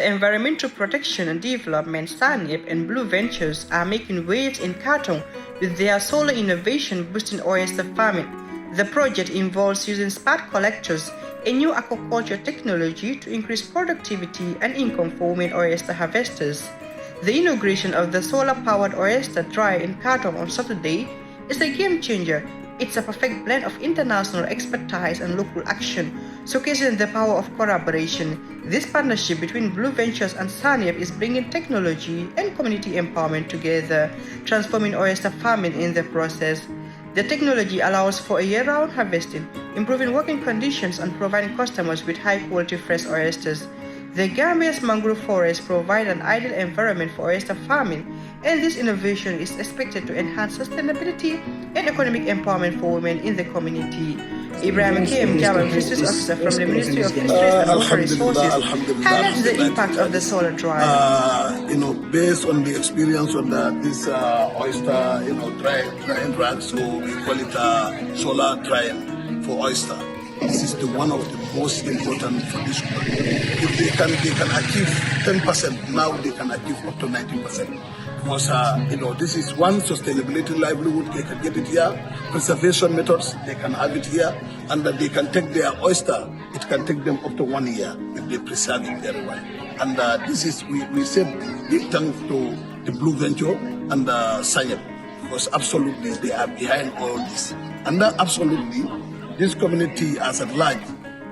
Environmental Protection and Development, SANYEPD, and Blue Ventures are making waves in Kartong with their solar innovation boosting oyster farming. The project involves using spat collectors, a new aquaculture technology to increase productivity and income for women oyster harvesters. The inauguration of the solar-powered oyster dryer in Kartong on Saturday is a game changer. It's a perfect blend of international expertise and local action, showcasing the power of collaboration. This partnership between Blue Ventures and SANYEPD is bringing technology and community empowerment together, transforming oyster farming in the process. The technology allows for a year-round harvesting, improving working conditions and providing customers with high-quality fresh oysters. The Gambia's mangrove forests provide an ideal environment for oyster farming, and this innovation is expected to enhance sustainability and economic empowerment for women in the community. Ibrahim K.M. Jawan, Fisheries Officer from the Ministry of Fisheries and Water Resources, highlights the impact of the solar dryer. Based on the experience of this oyster, drying rag, so we call it solar drying for oyster. This is one of the most important for this group. If they can achieve 10%, now they can achieve up to 90%. Because this is one sustainability livelihood. They can get it here. Preservation methods, they can have it here, and that they can take their oyster. It can take them up to 1 year if they preserve it very well. And this is we said big thanks to the Blue Venture and SANYEPD, because absolutely they are behind all this. And absolutely, this community as at large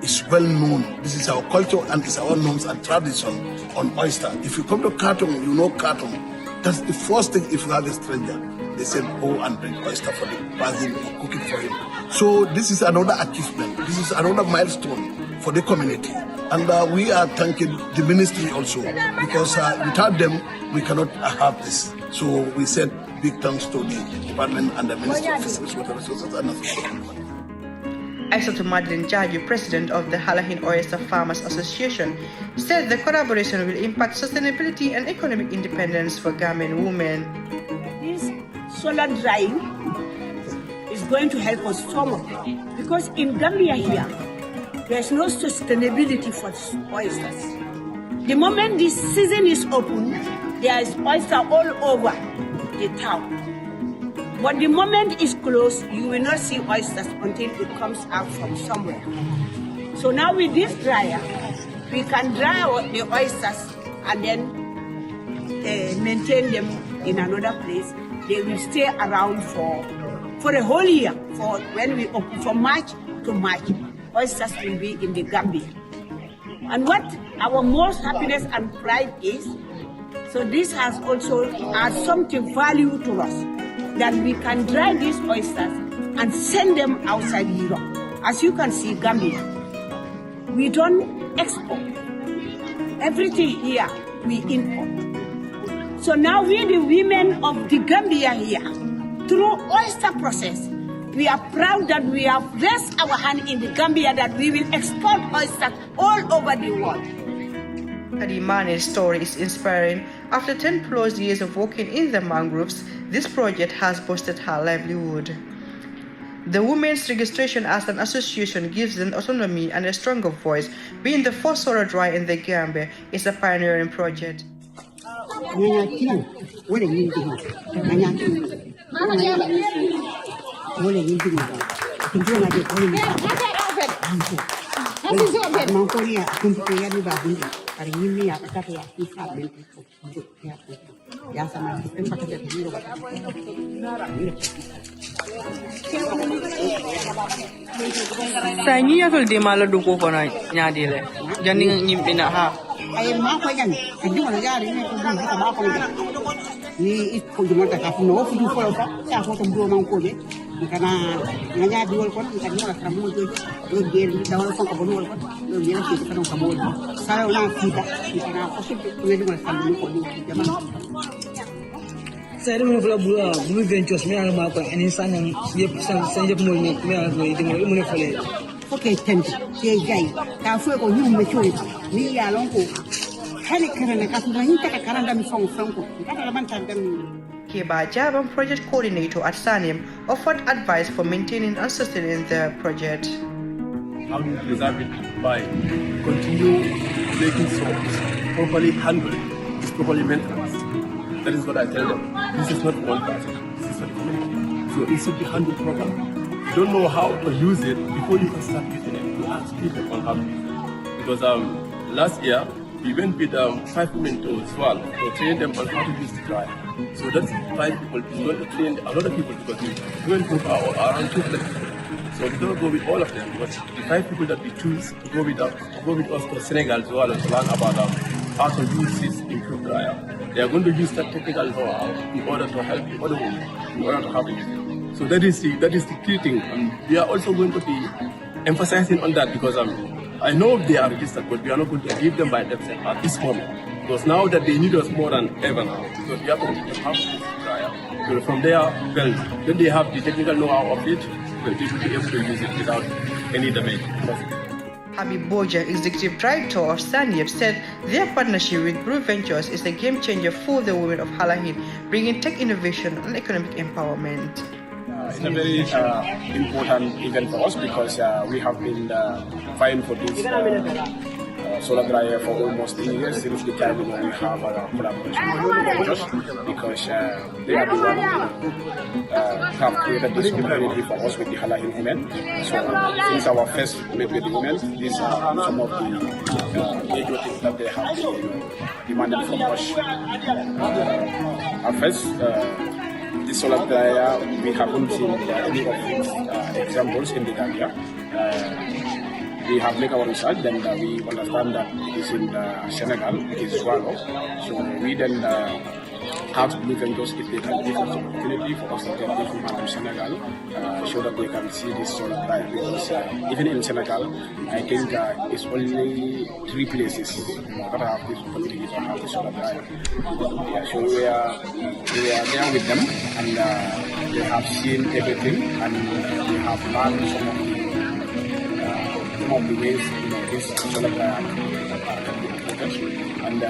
is well known. This is our culture and it's our norms and tradition on oyster. If you come to Kartong, you know Kartong. That's the first thing if you have a stranger. They say, go and bring oyster for the person or cook it for him. So this is another achievement. This is another milestone for the community. And we are thanking the ministry also, because without them, we cannot have this. So we said big thanks to the department and the Ministry of Fisheries, Water Resources and Agriculture. Aissatou Madeline Jaju, president of the Halahin Oyster Farmers Association, said the collaboration will impact sustainability and economic independence for Gambian women. This solar drying is going to help us so much, because in Gambia here, there's no sustainability for oysters. The moment this season is open, there is oyster all over the town. But the moment it's closed, you will not see oysters until it comes out from somewhere. So now with this dryer, we can dry the oysters and then maintain them in another place. They will stay around for a whole year. For when we open from March to March, oysters will be in the Gambia. And what our most happiness and pride is, so this has also added something value to us, that we can dry these oysters and send them outside Europe. As you can see, Gambia, we don't export. Everything here, we import. So now we, the women of the Gambia here, through oyster process, we are proud that we have raised our hand in the Gambia that we will export oysters all over the world. Kadimane's story is inspiring. After 10 plus years of working in the mangroves, this project has boosted her livelihood. The women's registration as an association gives them autonomy and a stronger voice. Being the first solar dryer in the Gambia is a pioneering project. Sanya fil di malu duku kono nyadi le, jadi ngimpi nak ha. Ayam apa kan? Itu mana jadi ni? Kita apa ni? Ni itu cuma tak apa no, itu kalau apa? Saya foto dua mangkuk je. Karena nganya dua kon, kan ni lah kamu tu. Lu dia ni dah orang kau dua kon. Lu dia ni kita kan kamu. Saya orang kita, karena pasti dia ni macam kamu kon ni zaman. Saya dulu Blue Ventures ni ada apa? Ini Sanyang Youths ni ada itu mana boleh. Okay, thank you. Dia jai. Kafir kau ni macam ni ya longko. Hari kerana kafir ni tak kerana kami song ko. Kita lawan kami. Keba Jaban, project coordinator at SANYEPD, offered advice for maintaining and sustaining the project. How do you preserve it? By continue making soils. properly handled, is properly maintained. That is what I tell them. This is not one person, this is not a community. So it should be handled properly. If you don't know how to use it, before you can start using it, you ask people on how to use it. Because last year, we went with 5 women to Swal to train them on how to use the dryer. So that's 5 people is going to train a lot of people because we went to around 200 people. So we don't go with all of them, but the 5 people that we choose to go with us to Senegal to learn about how to use this improved dryer. They are going to use that technical know-how in order to help the other women, in order to help them. So that is the key thing. And we are also going to be emphasizing on that because I know they are registered, but we are not going to give them by themselves at this moment. Because now that they need us more than ever now, because we have to teach them how to use the dryer. So from there, well, then they have the technical know-how of it, but they should be able to use it without any damage. Habib Boja, Executive Director of SANYEPD, said their partnership with Blue Ventures is a game changer for the women of Halahin, bringing tech innovation and economic empowerment. It's a very important event for us because we have been vying for this solar dryer for almost 3 years since the time we have a collaboration with Blue Ventures because they are the one who have created this opportunity for us with the Halahin women. So since our first meet with the women, these are some of the major things that they have demanded from us. At first, the solar dryer, we haven't seen any of its examples in the Gambia. We have made our research, then we understand that it is in Senegal, it is Swallow. So we then asked Blue Ventures if they can give us an opportunity for us to get this woman to Senegal so that they can see this solar dryer. Because even in Senegal, I think it's only 3 places that have this opportunity to have the solar dryer. Yeah, so we are there with them and they have seen everything and they have learned some of the ways this solar dryer can be implemented. And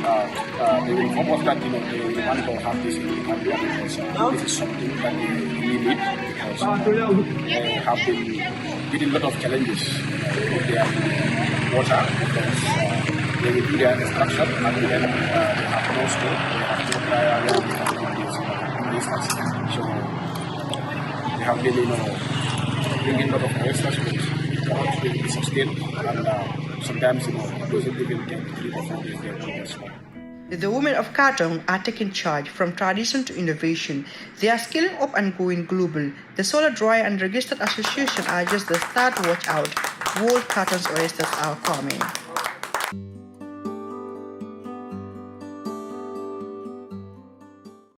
they inform us that they want to have this in the Gambia because this is something that they really need because they have been getting a lot of challenges with their water because they will do their extraction and then they have no store, they have no dryer where they can do this so they have been bringing a lot of oysters which cannot be sustained and sometimes it doesn't even take 3 or 4 days. The women of Kartong are taking charge from tradition to innovation. They are scaling up and going global. The Solar Dryer and Registered Association are just the start. Watch out. World Kartong's oysters are coming.